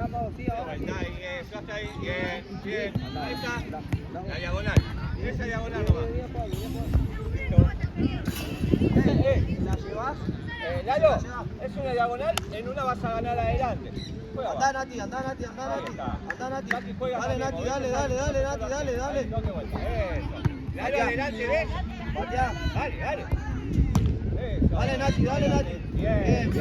Vamos, sí, ahora. Ahí está, eso hasta ahí. Bien, bien. Ahí está. La diagonal. Esa diagonal nomás. ¿La llevas? Lalo, es una diagonal, en una vas a ganar adelante. Andá Nati. Andá Nati. Juega Dale Nati, dale Nati, dale. Eso. Lalo adelante, ¿ves? Pateá. Dale. Eso. Dale Nati. Bien.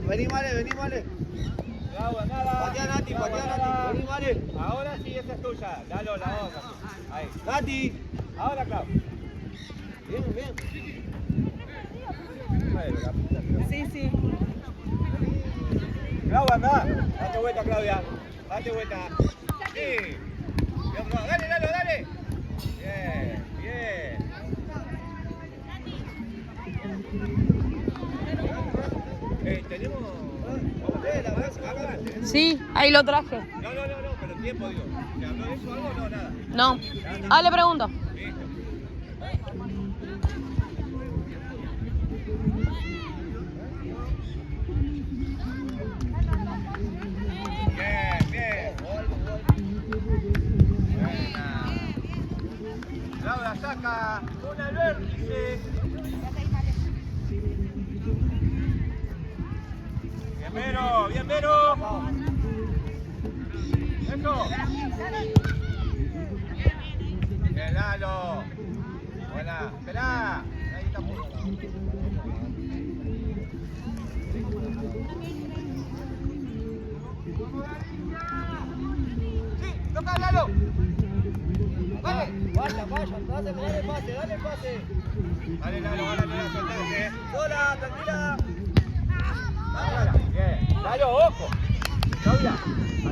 Vení, Male. Bravo, nada. Pateá Nati. Vení, Male. Ahora sí, esa es tuya. Lalo, la otra. Ahí. Nati. Ahora, Clau. Bien. Sí. Clau, anda. Date vuelta, Claudia. Date vuelta. Sí. Bien, bravo. Dale, Lalo, dale. Bien. Tenemos... Sí, ahí lo traje. No, pero tiempo, digo. ¿Se habló de eso algo o no? Nada. No. Ah, le pregunto. Listo. Bien. Buena. Laura saca una al vértice. Bien, Vero. Eso. Bien, Lalo. Buena. Esperá. Ahí está. Sí, toca, Lalo. Vale. Vaya, dale pase. Dale, Lalo, soltate. Sola, tranquila. Bien. Lalo, ojo. Claudia, a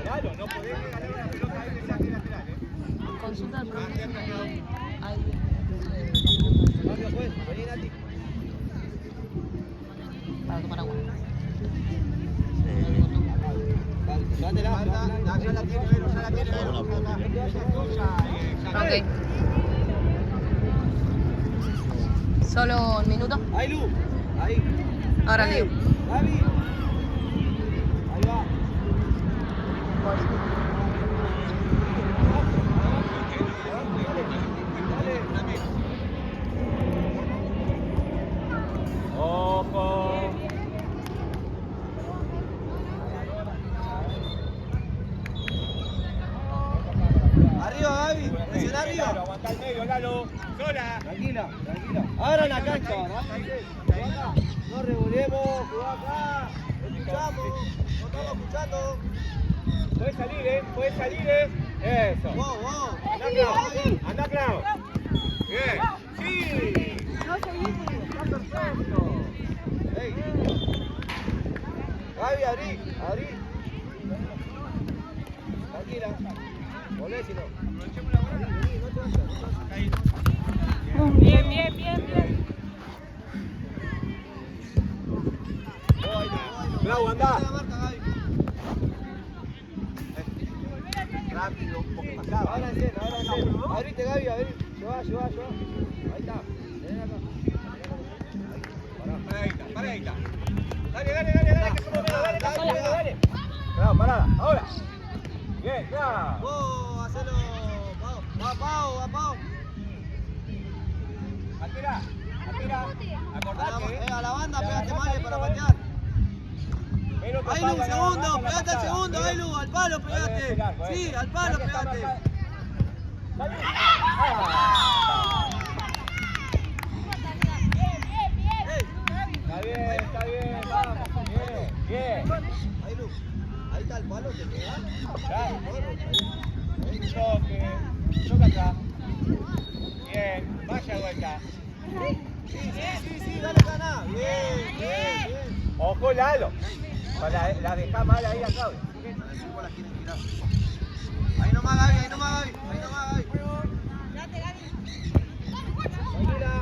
Lalo, no podés regalar una pelota ahí de saque lateral, Consulta al profesor. Ahí. Cambio pues, vení Nati. Para tomar agua. Dátela. Ya la tiene Vero. Ok. ¿Solo un minuto? Ahí, Lu. Ahí. Ahora Hey, Leo. Gaby. Ahí va. Ojo. Arriba, Gaby. Presiona arriba. Aguanta el medio, Lalo. Sola. Tranquila. Ahora en la cancha, ¿verdad? No revolvemos, jugá acá. Escuchamos. No estamos escuchando. Puedes salir, Eso. Wow. Anda, Clau. Bien. Sí. Está perfecto. Hey. Gaby, abrí. Tranquila. Volé si no. Vení, no te vayas. Bien. Clau, anda. La marca, Gaby. Rápido, un poco pasaba. Ahora en cero. Abrite, Gaby, Lleva. Ahí está. Ven acá. Para ahí está. Dale, que somos menos, dale. Clau, parada, ahora. Bien, Clau. Vos, hacelo. Va, Pau. Atira. Acordate, A la banda, pégate mal para patear. Ahí, Lu, segundo, pegate al segundo, ahí, Lu, al palo, pegate. Sí, al palo, pegate. Está bien, vamos. Bien. Ahí, Lu, ahí está el palo, te pegás. Toca acá. Bien, vaya vuelta. Sí, dale ganá. Bien. Ojo, Lalo. La dejá mal ahí a Claudia. Ahí nomás, Gaby. Tranquila.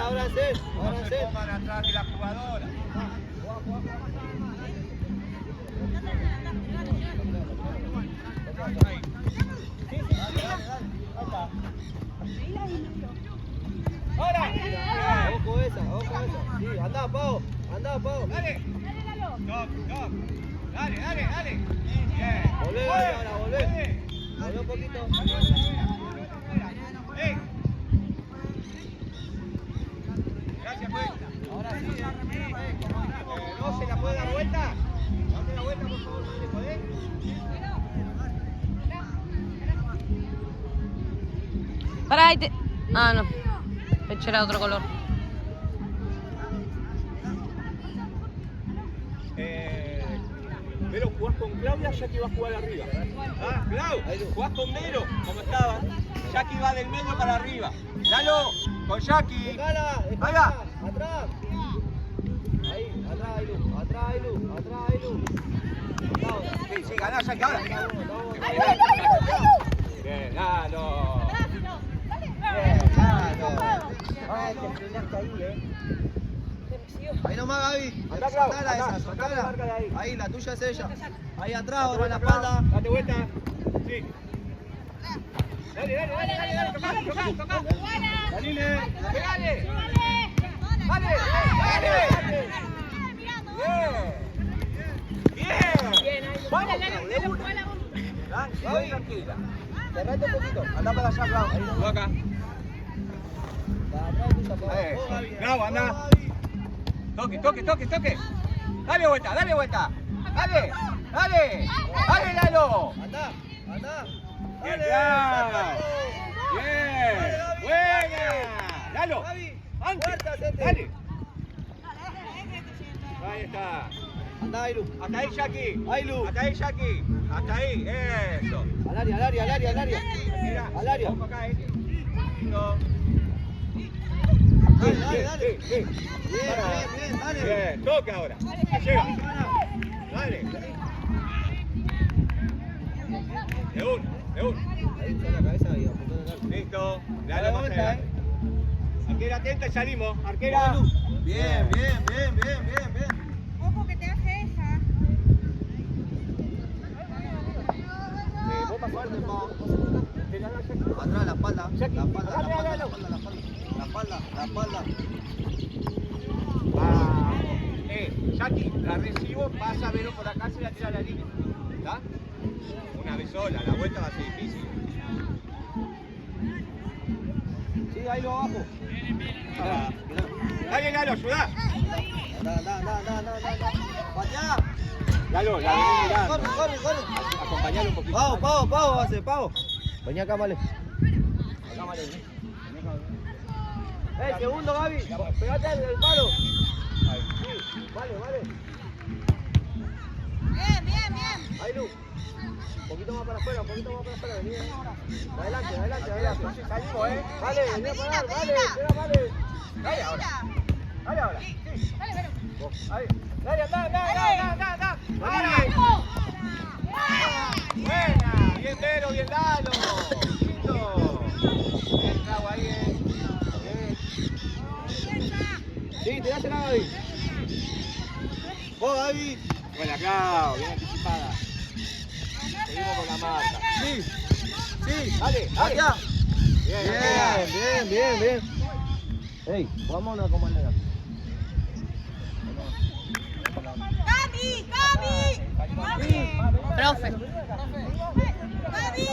Ábranse. No se pongan atrás de la jugadora. Ahí. Sí, dale. Ahí está. Ahora. Ojo esa. Sí, andá, Pau. Andá, Pau. Dale. Toc, toc. Dale, dale, dale. Bien. Volvé, ahora, volvé. Volvé un poquito. Gracias, pues. Ahora sí, ¿No se la puede dar vuelta? Dame la vuelta, por favor, ¿no le podés? Para ahí te... Ah, no. Pecho era de otro color. Vero, jugás con Claudia, Jackie va a jugar arriba. Ah, Clau, jugás con Vero, como estaba. Jackie va del medio para arriba. Lalo, con Jackie. Dejala, Ahí va. atrás. Ahí, atrás, Ailu. Atrás, Ailu. Atrás, Ailu. Sí, sí, ganá Jackie ahora. Bien, Lalo. Bien, Lalo. Ay, te frenaste ahí, Ahí nomás, Gaby. Andá, Clau, Soltala andá, esa, soltá la soltala. marca de ahí. Ahí, la tuya es ella. Ahí atrás, Date ahora en la vuelta, espalda. Clau, date vuelta. Sí. Dale, dale, dale, dale, dale, tocá, tocá, tocá. Salile, pegale. Dale, dale. Bien. Bien. Vamos, de una. Tranquila. Cerrate un poquito. Andá para allá, Clau. Tú acá. Para atrás, tuya, para atrás. Vos, Gaby. Clau, anda. Vos, Gaby. Toque, toque, toque, toque. Dale vuelta, dale vuelta. Dale, dale. Dale, Lalo. Andá, andá. Bien, Dale, Clau. sácalo. Bien. Buena. Lalo. Gaby, Antes. fuerte, hacete. Dale. Ahí está. Andá, Ailu. Hasta ahí, Jackie. Ailu. Hasta ahí, Jackie. Hasta ahí. Eso. Al área, al área, al área, al área. Mira. Al área. Ojo acá, Lindo. Dale, dale, dale. Sí, sí. Bien, bien, bien, dale. Bien, toque ahora. Se llega. Dale. De uno, de uno. Ahí usa la cabeza y apuntando en alto. Listo. Dale Dale más vuelta, adelante. Arquera atenta y salimos. Arquera. Bien, bien, bien, bien, bien, bien. Ojo que te hace esa. Vos fuerte, Pau. Atrás, la espalda. La espalda, la espalda, la espalda, la espalda. La espalda, la espalda. Vamos. Jackie, la recibo, pasa Vero por acá, se la tira a la línea. ¿Está? Una vez sola, la vuelta va a ser difícil. Sí, ahí lo abajo. Ah. Dale, Lalo, ayudá. Anda, anda, anda, anda, anda, anda. Pateá. Lalo, la ven mirando. Corre, corre, corre. Acompañalo un poquito. Pau, hace Pau. Vení acá, Male. Acá, Male, vení. Segundo, Gaby. Pegate al palo. Ahí. Sí, vale. Bien, bien, bien. Ahí, Lu. Un poquito más para afuera, Vení. Adelante. Entonces salimos, Vale, vení a parar, vale. Espera, vale. Dale ahora. Dale ahora. Sí. Ahí. Dale, anda. Dale. Buena. Bien, Vero, bien, Lalo. Lindo. Bien, Clau ahí, Bien. Sí, tirásela, Gaby. Vos, Gaby. Buena, Clau. Bien anticipada. Seguimos con la marca. Sí. Dale. Allá. Bien. Bien. Ey, vámonos a comandar. Gaby. Profe. Gaby.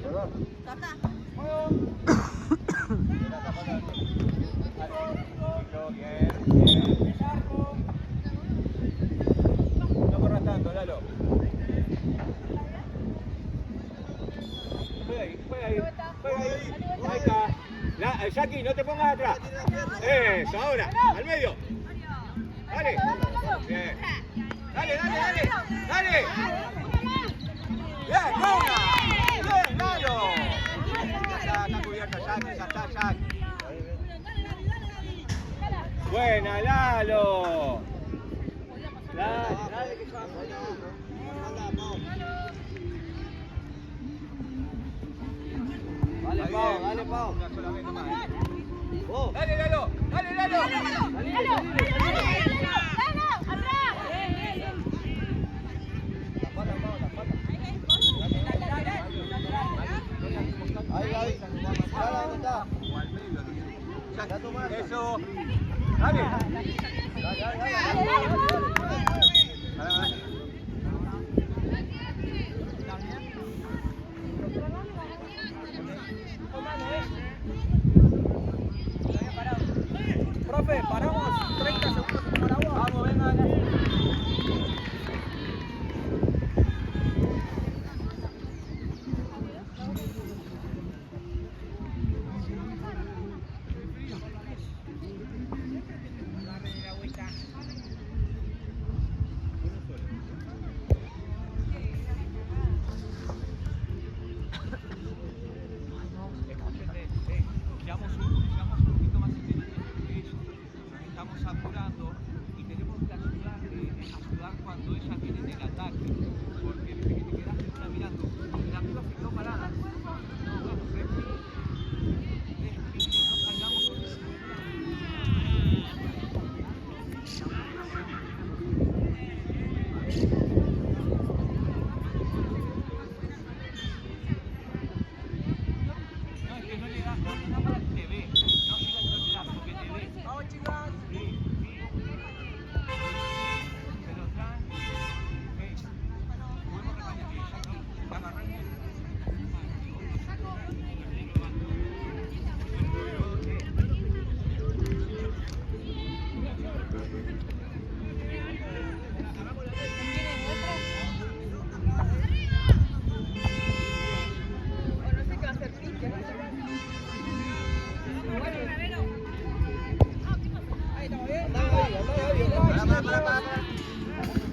Perdón. Bien. No corras tanto, Lalo. Juega ahí. Ahí está. Jackie, no te pongas atrás. Eso, ahora. Al medio. Dale. Bien. Dale. Bien, Luna. Bien, Lalo. Está cubierta Jackie, ya está Jackie. Buena, Lalo. Dale que ya. Dale, Pau. Una sola vez nomás. Vos. Dale, Lalo. Ahí, Gaby. Dale, O al medio, Ya tomás. Eso. Lalo. Dale. Profe, paramos 30 segundos para vos. Vamos, venga.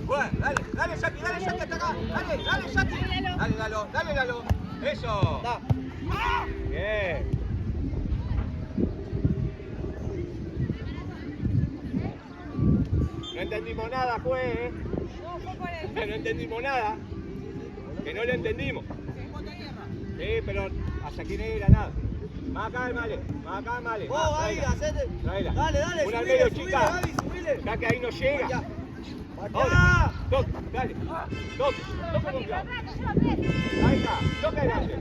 Bueno, dale, Saki, hasta acá. Dale, Saki. Dale, Lalo. Eso. Da. Bien. No entendimos nada, juez, ¿eh? No entendimos nada. Que no lo entendimos. Sí, pero hasta aquí no era nada. Más acá, Male. Vos, ahí, hacete. Tráela. Dale, Una al subile, medio, subile, chica. Gaby, subile. Ya que ahí no llega. Ya. Ahora, toque, dale. Toque con clavo. Ahí está, toque adelante.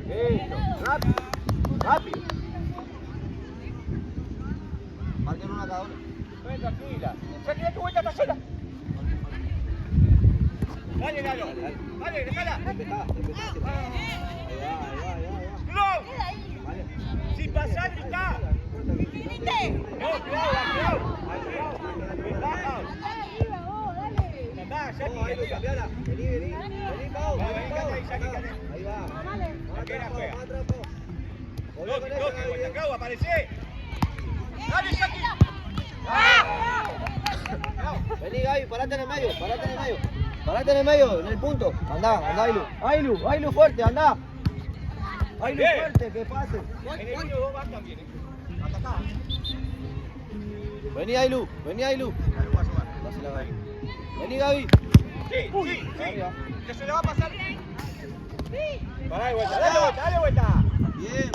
Eso, rápido. Marquen una cada uno. Ven, tranquila. Saki, da tu vuelta, está sola. Dale, Lalo. Dale, dejala. Empezá. Ahí va. ¡No! Vale. Sin pasar, está. No, clavo. Vamos, ahí, cambiala. Vení, Pau. Ahí va. Más atrapado. Toque, Clau, aparece. Dale, Saki. Vení, Gaby, parate en el medio, en el punto. Andá, Ailu, fuerte, andá. Ailu, Bien. fuerte, que pase. En el medio vos vas también, Atacá. Vení, Ailu. Dásela, Gaby. Vení, Gaby. Sí. Arriba. Que se le va a pasar. Pará de vuelta, dale vuelta. Bien.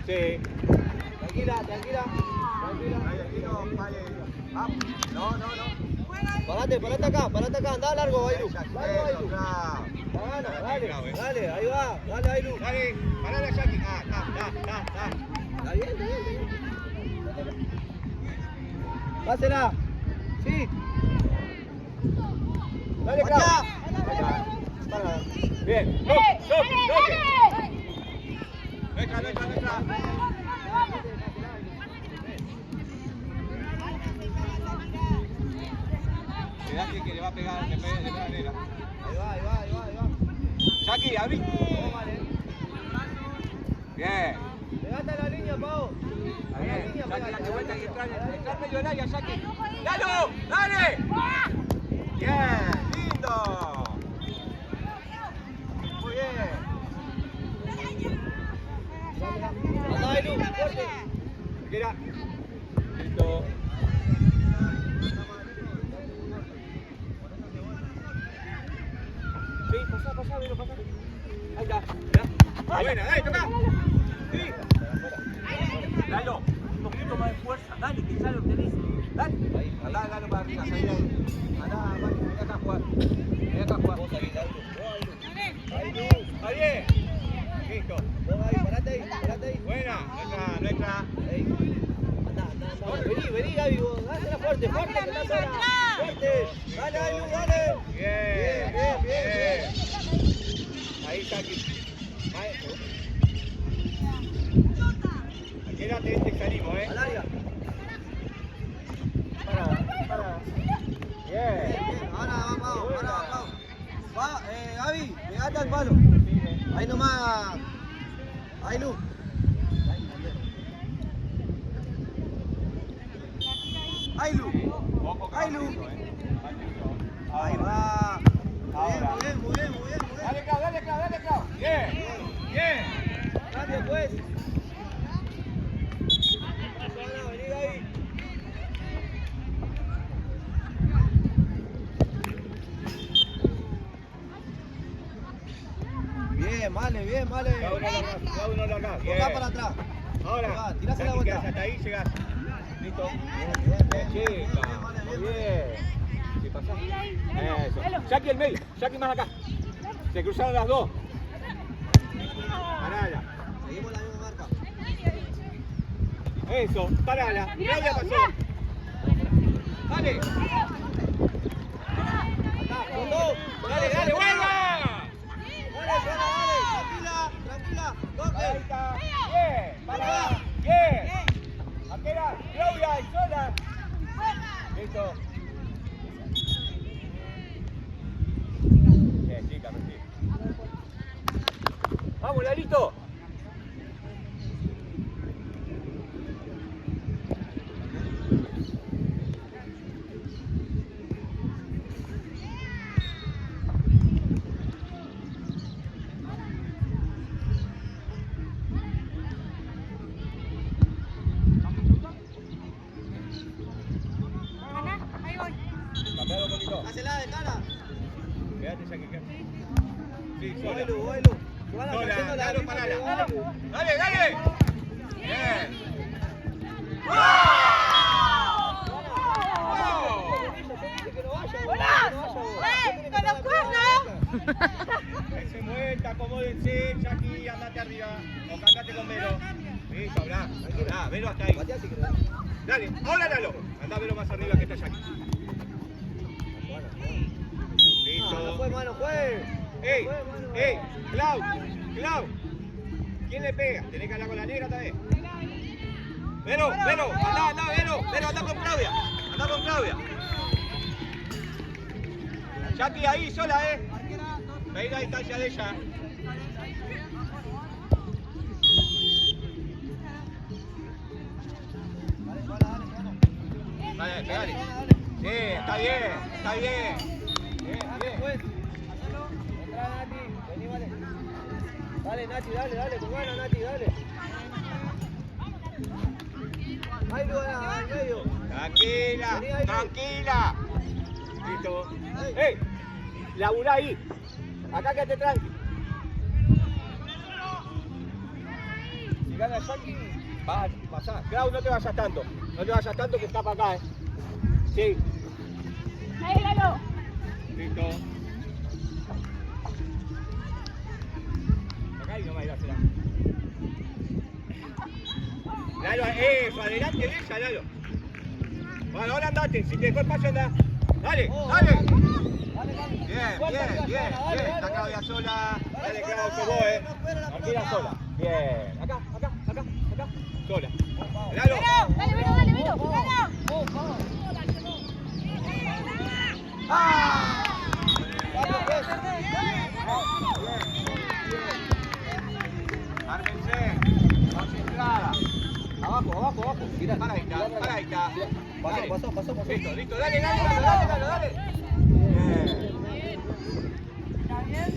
Sí. Tranquila. Vale. Vamos. No. Parate acá, andá largo, Ailu. Eso, Dale, ahí va, dale, Ailu. Dale, parale a Saki. Da. Está bien. Pásela. Sí. Dale, Clau. Para. Bien. Toque. Nuestra. Cuidado que le va a pegar de manera. Ahí va. Saki, abrí. Bien. Pegate a la línea, Pau. Bien. Saki, date vuelta y entrar medio del área, Saki. ¡Lalo! ¡Dale! Bien, lindo. Muy bien. Andá, Ailu, fuerte. Queda. Listo. Sí, pasá, velo, pasá. Ahí está. Buena, dale, toca. Sí. Lalo, un poquito más de fuerza. Dale, que ya lo tenés. Dale. Andá, Lalo, para arriba, salí de ahí. Andá, vení acá a jugar. Vení acá a jugar. Vos salís, Ailu. Jackie. Maestro. Quédate, salimos, Al área. Para. Bien. Ahora vamos. Va, Gaby, pegate al palo. Ahí nomás. Ahí, Lu. Ahí, Lu. Ahí, Lu. Ahí va. Muy bien. Dale, Clau. Bien. Cambio, pues. Vení, Gaby. Bien, vale. Clau, no lo hagas. Toca para atrás. Ahora, Va, tirás a la Jackie, vuelta. quedás hasta ahí, llegás. Listo. Bien. Chica, bien. ¿Qué pasa? Eso. Jackie el medio, Jackie más acá. Se cruzaron las dos. Parala. Seguimos la misma marca. Eso, parala. Claudia pasó. Dale. Dale, vuelva. Tranquila. Ahí está. Bien, pará. Bien. Aquera, Claudia y sola. Listo. Bien, chica, perfecto. Vamos, Lalito. Ahí voy. Cambialo un poquito. Hacela de cara. Quédate, Jackie, quédate. Sí, sola. Voy, Lu. Sola, Haciendo dale, misma parala. pegada, Lu. Dale. Bien. ¡Con los cuernos! Se mueve, acomódense, Jackie, andate arriba. O andate con Vero. Listo, habla, Vero hasta ahí. Patea si querés. Dale, ahora Lalo. Andá Vero más arriba que está Jackie. Listo. No fue, mano, fue. ¡Ey! ¡Clau! ¿Quién le pega? ¿Tenés que hablar con la negra otra vez? Vero, anda, Vero, anda con Claudia. Jackie ahí, sola, Ahí la distancia de ella. Dale, pegale. Sí, está bien. Bien. Pues, hacelo. Entra, Nati. Vení, vale. Dale, Nati, dale. Con ganas, Nati, dale. Ahí, Lu, al medio. Tranquila. Listo. ¡Ey! Laburá ahí. Acá quédate tranqui. Si gana Jackie, vas a pasar. Clau, no te vayas tanto. Que está para acá, Sí. Ahí, Lalo. Listo. Acá y no va a ir a hacer. Lalo, eso, adelante de ella, Lalo. Bueno, ahora andate, si te dejó el paso anda. Dale. Bien. Está Claudia sola. Dale, Clau, sos vos, Tranquila sola. Bien. Acá. Sola. Lalo. Dale, Vero. Ármense. Concentrada. Abajo. Paradita. Pasó. Listo. Dale. Bien.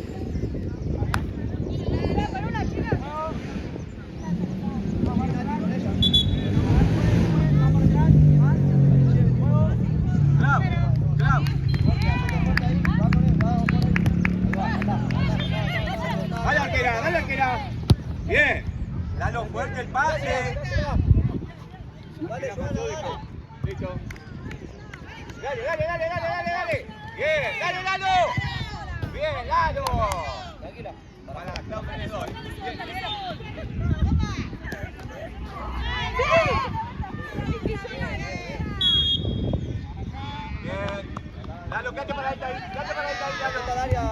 Con una chica. Clau. Dale, arquera. Bien. Lalo, fuerte el pase. Dale. Listo. Dale. Bien, dale, Lalo. Bien, Lalo. Tranquila. Para Clau tenés dos. Bien. Lalo, quédate para ahí, Lalo. Está el área,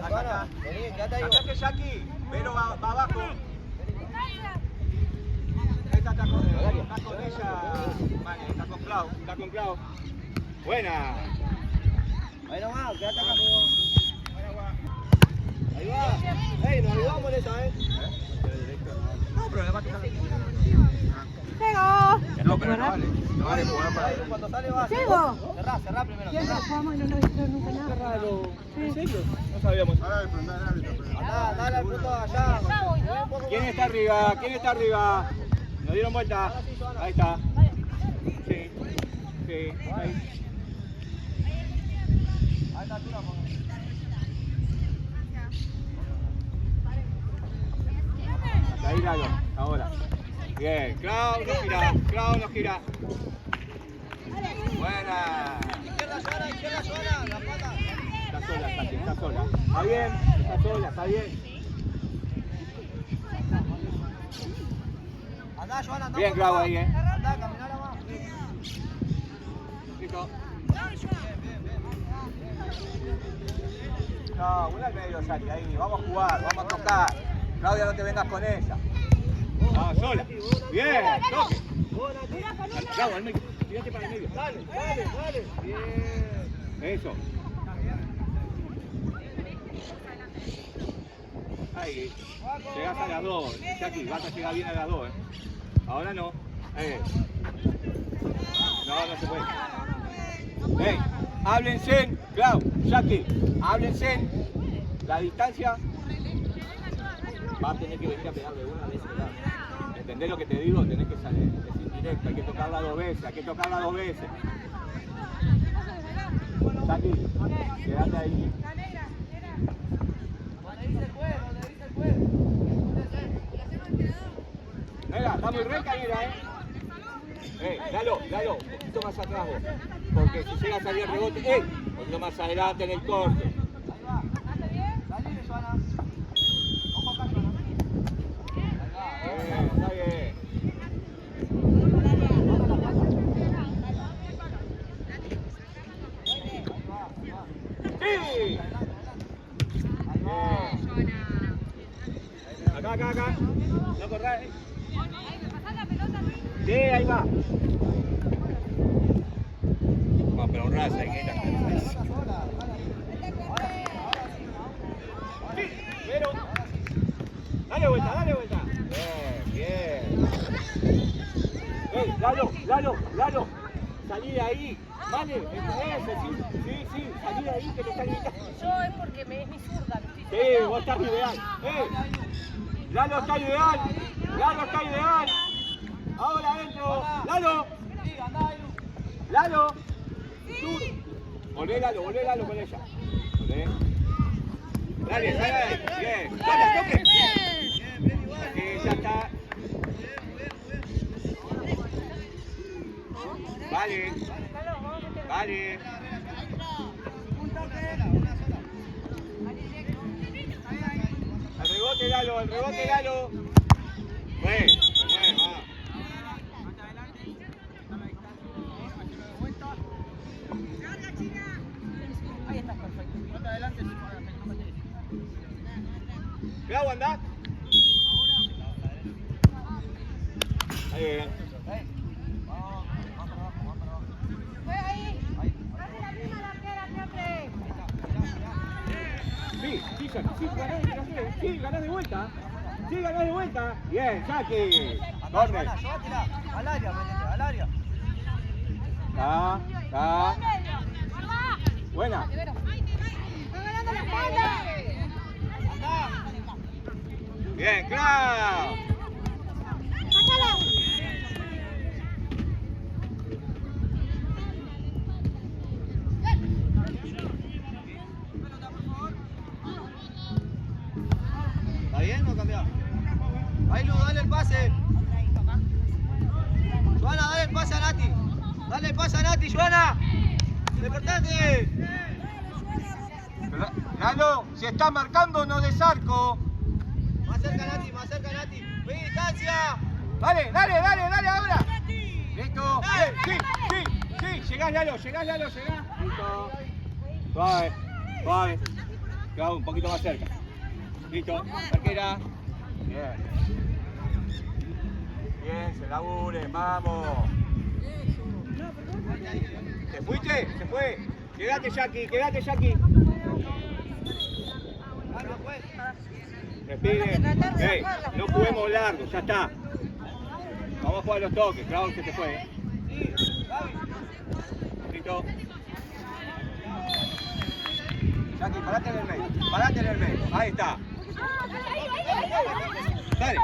Joana. Vení. quédate ahí. Sacaste Jackie, pero va abajo. Esta está con ella. Vale, está con Clau. Está con Clau. Buena. Ahí nomás, quédate acá. Ahí va. Ey, nos ayudamos en esa, No, pero le va a tocar. Llego. No, pero no vale. No vale jugar para Ahí, cuando sale va. Llego. Cerrá primero. Siempre jugamos y no lo he visto nunca nada. Cerralo. ¿En serio? No sabíamos. Andá, dale al punto allá. ¿Quién está arriba? ¿Quién está arriba? Nos dieron vuelta. Ahí está. Sí. Sí. Ahí. Ahí está, tira, Ahí, Lalo. Ahora. Bien. Clau no gira. Clau no gira. Buena. Izquierda, Joana, la pata. Está sola, está sola. Está bien. Está sola, está bien. Andá, Joana, andá. Bien, Clau ahí, Andá, caminá más. Listo. No, una al medio, Jackie, ahí. Vamos a jugar, vamos a tocar. Claudia, no te vengas con ella. Ah, sola. Bien, toque. Clau, al medio. Tírate para el medio. Dale. Bien. Eso. Ahí. Llegás a las 2. Jackie, vas a llegar bien a las 2, Ahora no. No, no se puede. Háblense, Clau, Jackie, háblense. La distancia va a tener que venir a pegarle una vez. ¿Entendés lo que te digo? Tenés que salir, es indirecto, hay que tocarla 2 veces, Jackie, quédate ahí. Donde dice el juez. Venga, está muy recta, mira, Dalo, un poquito más atrás vos. Porque si llega a salir el rebote, un poquito más adelante en el corte. Ahí va. Salile, Joana. Ojo acá, Joana. Está bien. ¡Sí! Acá. No corras, Sí, ahí va. No, pero un raza, hay que ir a Sí, pero. Dale vuelta. Bien. Lalo. Salí de ahí. Vale, sí, salí de ahí que te están gritando. Yo es porque es mi zurda. Sí, vos estás ideal. Lalo está ideal. Ahora adentro. Lalo. Volvé Lalo con ella. Volvé. Dale, sale ahí. Bien. Dale, toque. Ya está. Vale. Al rebote Lalo. Bueno, va. Ahí estás perfecto. Clau, andá. Ahí bien. Sí, ganás de vuelta. Bien, Jackie. Corner. Al área. Está. Buena. Bien, Clau. ¿Está bien o cambiado? Ahí, Lu, dale el pase. Joana, dale el pase a Nati. Joana. Despertate. Lalo, si está marcando, no desarco. Más cerca, Nati. Ve distancia. Dale, ahora. Listo. Sí. Llegás, Lalo. Listo. Suave. Clau, un poquito más cerca. Listo, arquera. Bien. Bien, se laburen, vamos. ¿Te fuiste? ¿Se fue? Quédate, Jackie, quédate, Jackie. Respire. Hey, no juguemos largo, ya está. Vamos a jugar los toques, claro, se te fue. Listo. Jackie, parate en el medio. Parate en el medio. Ahí está. Dale.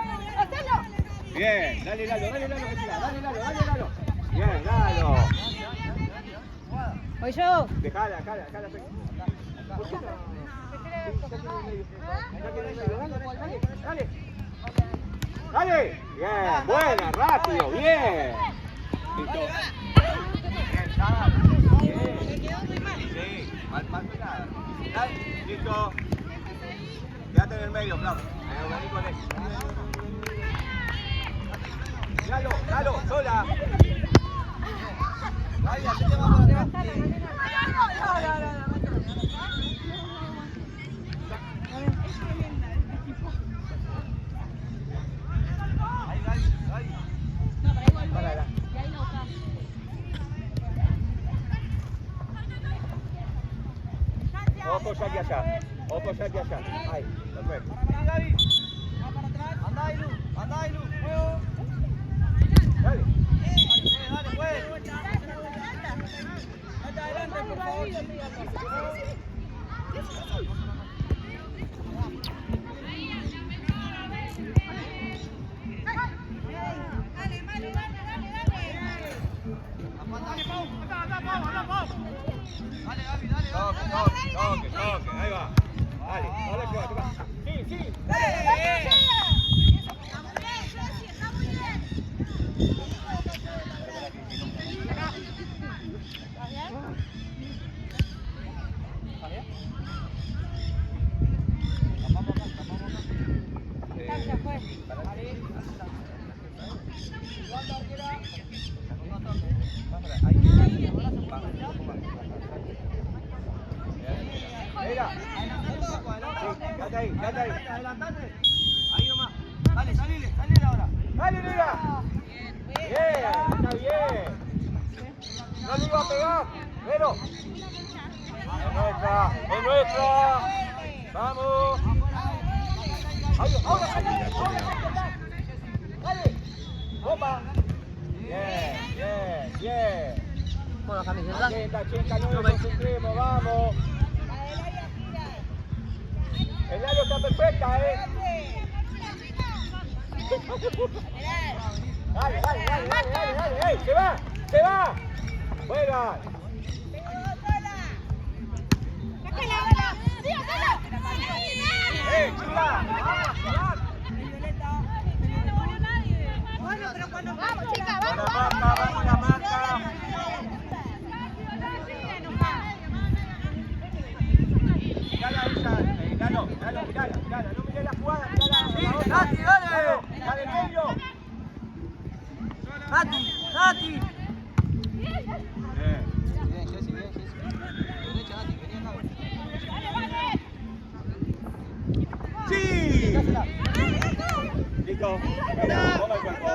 Bien, dale Lalo, dale Lalo, dale Lalo, dale Lalo. Bien, Lalo. Voy yo. Dejala. Dale. Bien, buena, rápido, bien. Listo. Bien, ya. Sí, mal pegada. Dale, listo. Quédate en el medio, Claudio. Vení con él. Lalo, sola. Ay, así te va para atrás. Parala. Ojo Jackie allá. Ojo Jackie allá. Ahí, perfecto. Gaby. Anda, Ailu. Dale. Dale, pues. Vete adelante, por favor. Toque, ahí va. Dale, ahora toca. Sí. Mira. Quédate ahí. Adelantate. Ahí nomás. Dale, salile ahora. Dale, Liga. Bien, está bien. No le iba a pegar, pero. Es nuestra. Vamos. Ahora. Dale. Opa. Bien. Bueno, camiseta. Checa, no nos concentremos, vamos. El área está perfecta, Dale. ¡Ey, se va! ¡Juega! ¡Chica! Bueno, pero cuando vamos, chicas, Vamos la marca. Mirala esa, Lalo, mirala, no miré la jugada, mirala. Sí, Nati, dale. Dale, medio. Nati. Bien, Jessy. Derecha, Nati, vení acá. ¡Sí! Listo. Toma el cuerpo.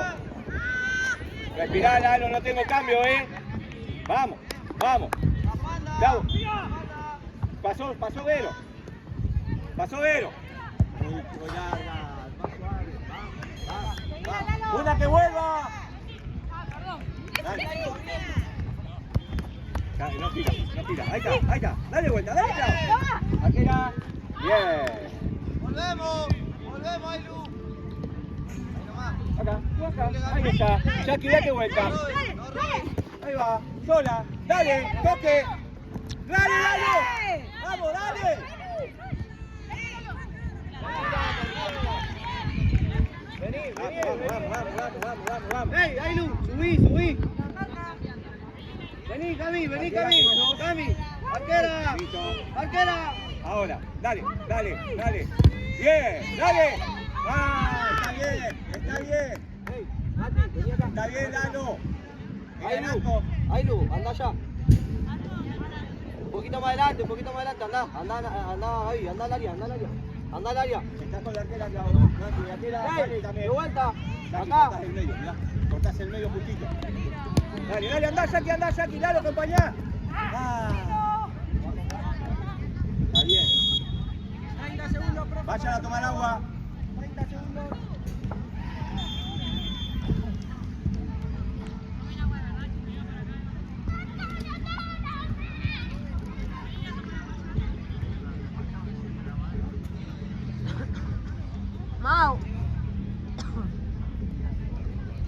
Respirá, Lalo, no tengo cambio, Vamos. Chau. Pasó Vero. Una que vuelva. Dale. Dale, no tira. Ahí está. Dale vuelta. Arquera. Bien. Volvemos, Ailu. Acá. Ahí está. Jackie, date vuelta. Ahí va. Sola. Dale. Toque. Dale. Vamos, dale. Vení. Vamos. Hey, Ailu, subí. Vení, Cami. Arquera. Ahora, dale. Bien, dale. Ah, está bien. Hey, Nati, vení acá. Está bien, Lalo. Ailu, anda allá. Un poquito más adelante, anda ahí, anda al área. Anda al área. Estás con la arquera, Clau, ¿no? La arquera, dale De también. vuelta. Jackie, Acá. cortás el medio, mirá. Cortás el medio justito. Dale, dale, andá, Jackie, dale, acompañá. Ah. Está bien. 30 segundos, profe. Vayan a tomar agua. 30 segundos. Mau.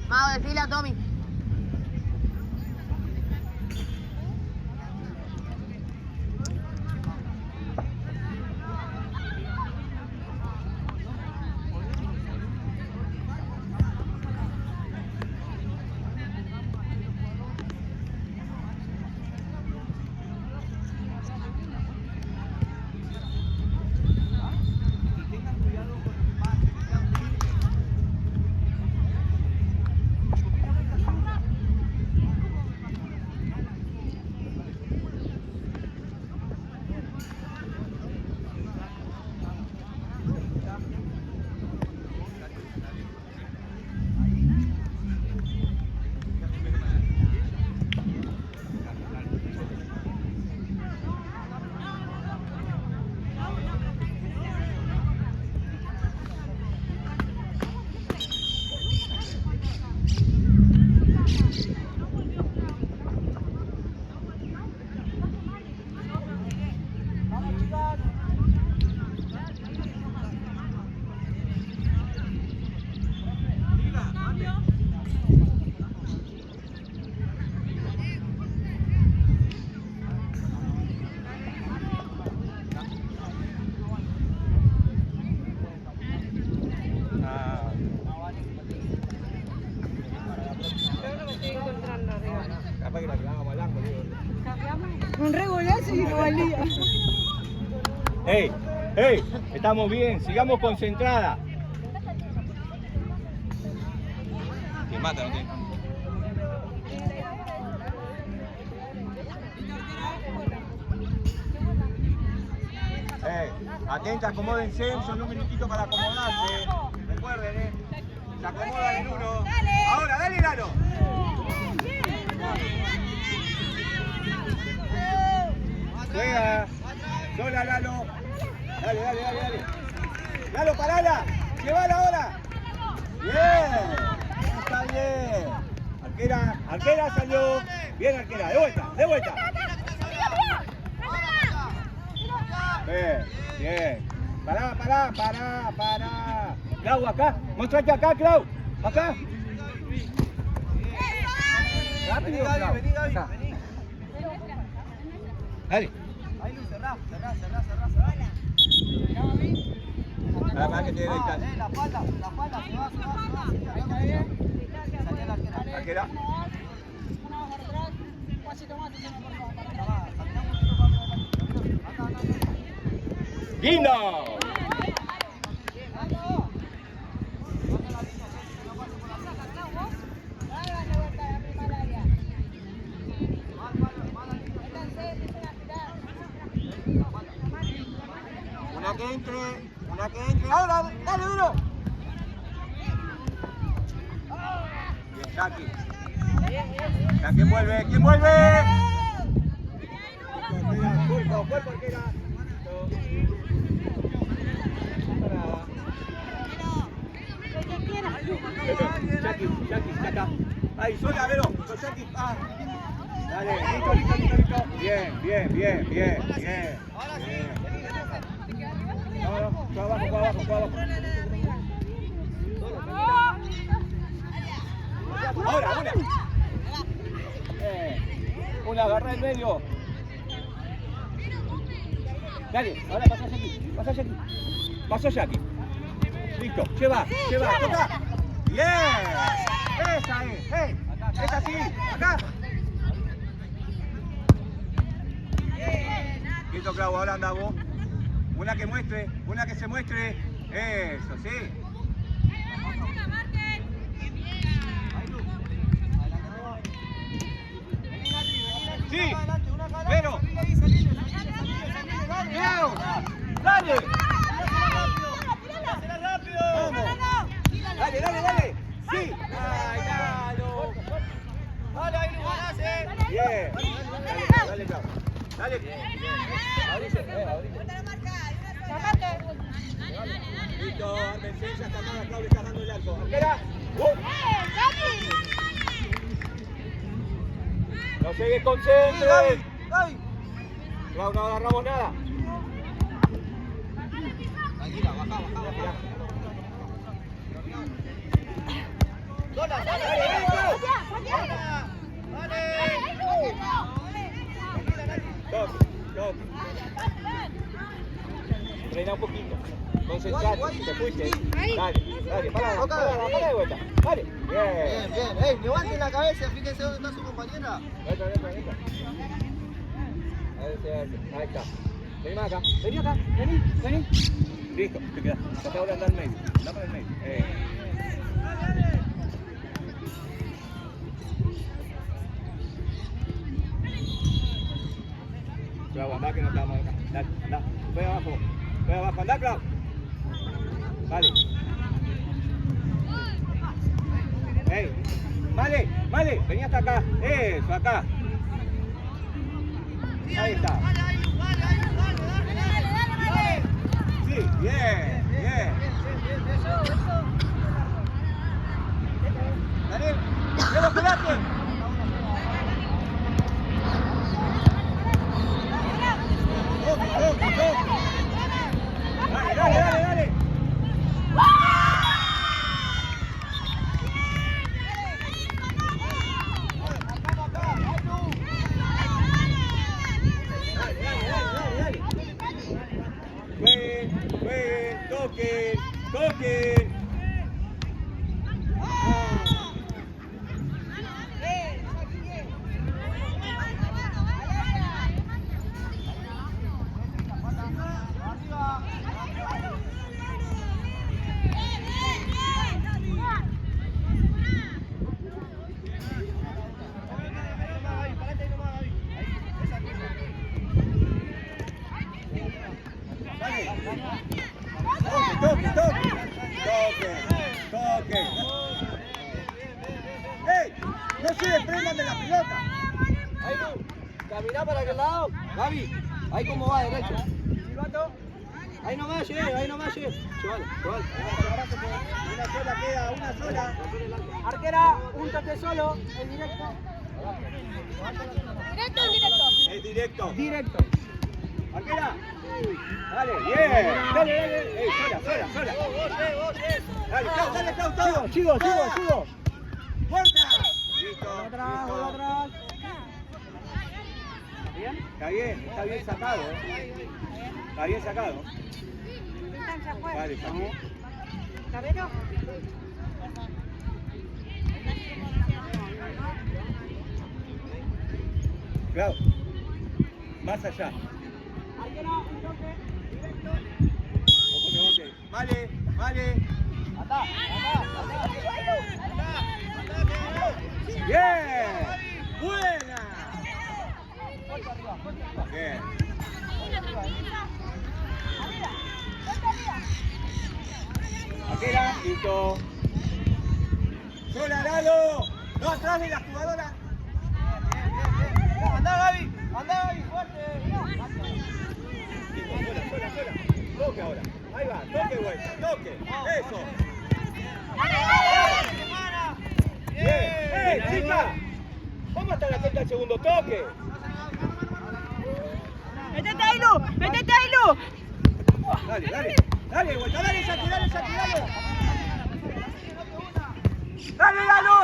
Mau, decile a Tommy. Capaz que la tirábamos al arco, digo. Un regulazo y no valía. ¡Ey! ¡Ey! Estamos bien, sigamos concentradas. ¿Quién mata? ¿No tiene? Atenta, acomódense, son un minutito para acomodarse. Recuerden, se acomodan en uno. Ahora, dale, Lalo. Juega. Sola, Lalo. Dale, dale, dale, dale. Lalo, parala. Llévala ahora. Bien. Está bien. Arquera, arquera salió. Bien, arquera. De vuelta, de vuelta. Bien, bien. Pará, pará, pará, pará. Clau, acá. Mostrate acá, Clau. Acá. Rápido, Clau. Vení, Gaby, Acá. vení. Dale. Ahí, Luz, cerrá. Para que te dé La espalda, se va. Salí a la arquera. Arquera. ¡Lindo! Una que entre. ¡Ahora! ¡Dale, duro! Bien, Jackie. Ya, ¿quién vuelve? ¿Quién vuelve? Cuerpo, arquera. Jackie, acá. Ahí, sola, Vero. Jackie. Ah. Dale, listo. Bien. No, fue abajo. Ahora, una. Una, agarra el medio. Dale, ahora pasó Jackie. Listo, lleva, toca. Bien. Esa es, esa sí, acá. Quieto, Clau, ahora anda vos. Una que se muestre. Eso, sí. Sí, pero. Dale. Listo, ármense, ya está nada, Claudia está dando el arco. ¡Arquera! No se desconcentre. Gaby. No agarramos nada. Tranquila, baja. Sola, Toque. Frena un poquito. Concentrate, te fuiste. Dale, para de vuelta. Dale. Bien. Ey, levanten la cabeza, fíjense dónde está su compañera. Vete. Ahí está. Vení más acá. Vení. Listo, te quedas. Hasta ahora anda al medio. Anda para el medio. Bravo, anda que no estamos acá. Dale, anda. Voy abajo. Anda, Clau. Vale. Vale. Vení hasta acá. Eso, acá. Ahí está. Sí, bien. Dale, ¡Diego, pelate! Dale. Jueguen, toquen. Toque. ¡Ey! ¡No se desprendan de la pelota! Ahí tú, caminá para aquel lado. Gaby, ahí como va, derecho. Ahí nomás, che. Chaval. Una sola. Arquera, un toque solo, en directo. Es directo. Directo. Arquera. Dale, bien. Dale. Ey, sola. Dale, Clau. Sigo. ¡Fuerza! Listo. Bola atrás. ¿Bien? Está bien sacado, Está bien sacado. Vale, sacó. ¿Cabero? Clau. Más allá. Ojo que bote. Vale. Andá. Bien. Buena. Bien. Aquela, listo. Sola, Lalo. No atrás de la jugadora. Andá, Gaby, fuerte. Sola. Toque ahora. Ahí va, toque vuelta, toque. Eso. Bien. Chica. Vamos hasta la cuenta del segundo toque. ¡Métete ahí, Lu! Dale, vuelta, dale, Saki. ¡Dale, Lalo!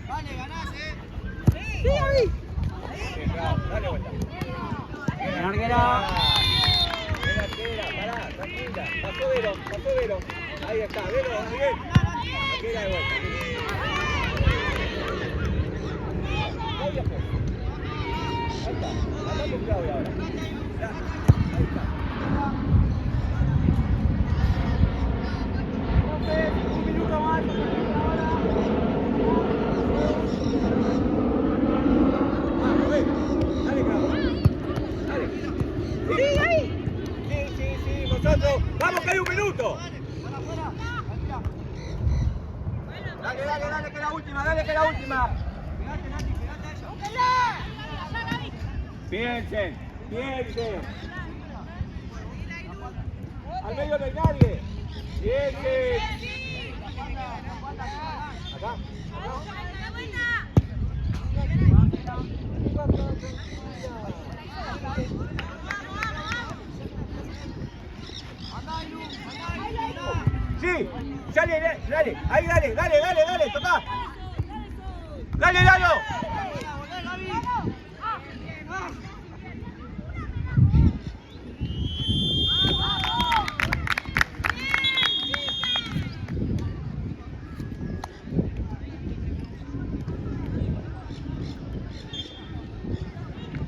Vale, ganás, ¡Sí, Gaby! Dale vuelta. Arquera. Pará, tranquila. Pasó Vero. Ahí está, Vero, bien. Arquera de vuelta. Claudia fue. Ahí está. Andá con Claudia ahora. Ahí está. Un minuto más. Alto. Dale, dale, dale, que es la última, dale, que es la última. Piensen, piensen. Al medio no hay nadie. Piensen. Acá. Sí, sale, dale, ahí dale, dale, dale, dale, toca. Dale, Lalo.